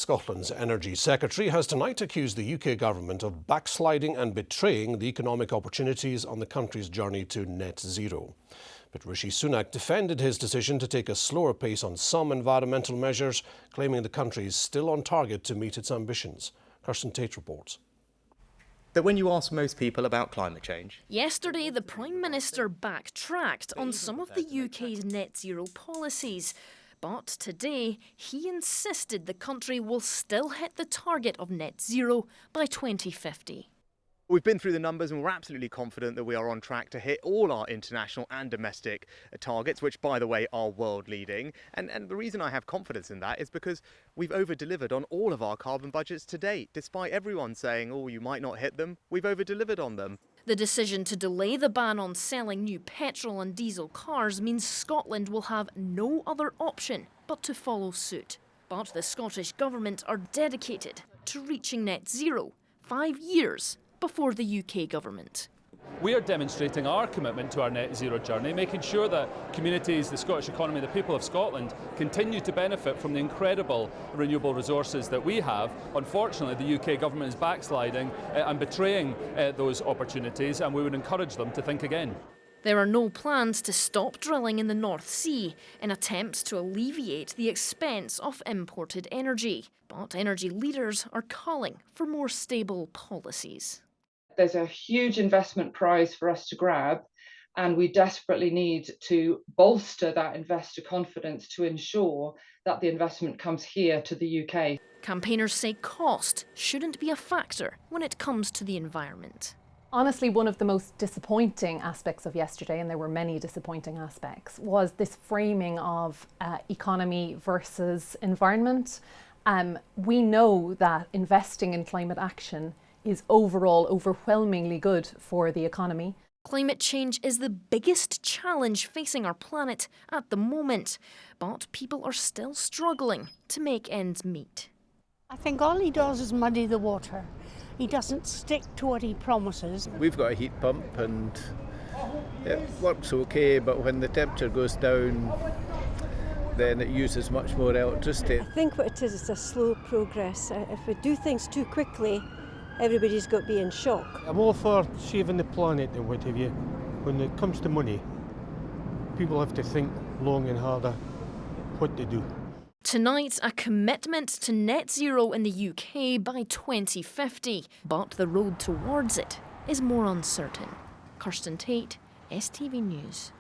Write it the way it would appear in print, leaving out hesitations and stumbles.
Scotland's Energy Secretary has tonight accused the UK government of backsliding and betraying the economic opportunities on the country's journey to net zero. But Rishi Sunak defended his decision to take a slower pace on some environmental measures, claiming the country is still on target to meet its ambitions. Kirstin Tait reports. That when you ask most people about climate change. Yesterday, the Prime Minister backtracked on some of the UK's net zero policies. But today, he insisted the country will still hit the target of net zero by 2050. We've been through the numbers and we're absolutely confident that we are on track to hit all our international and domestic targets, which, by the way, are world leading. And the reason I have confidence in that is because we've over-delivered on all of our carbon budgets to date. Despite everyone saying, oh, you might not hit them, we've over-delivered on them. The decision to delay the ban on selling new petrol and diesel cars means Scotland will have no other option but to follow suit. But the Scottish Government are dedicated to reaching net zero 5 years before the UK Government. We are demonstrating our commitment to our net zero journey, making sure that communities, the Scottish economy, the people of Scotland continue to benefit from the incredible renewable resources that we have. Unfortunately, the UK Government is backsliding and betraying those opportunities, and we would encourage them to think again. There are no plans to stop drilling in the North Sea in attempts to alleviate the expense of imported energy. But energy leaders are calling for more stable policies. There's a huge investment prize for us to grab, and we desperately need to bolster that investor confidence to ensure that the investment comes here to the UK. Campaigners say cost shouldn't be a factor when it comes to the environment. Honestly, one of the most disappointing aspects of yesterday, and there were many disappointing aspects, was this framing of economy versus environment. We know that investing in climate action is overall overwhelmingly good for the economy. Climate change is the biggest challenge facing our planet at the moment, but people are still struggling to make ends meet. I think all he does is muddy the water. He doesn't stick to what he promises. We've got a heat pump and it works okay, but when the temperature goes down, then it uses much more electricity. I think what it is, it's a slow progress. If we do things too quickly, everybody's got to be in shock. I'm all for saving the planet and what have you. When it comes to money, people have to think long and harder what to do. Tonight, a commitment to net zero in the UK by 2050, but the road towards it is more uncertain. Kirstin Tait, STV News.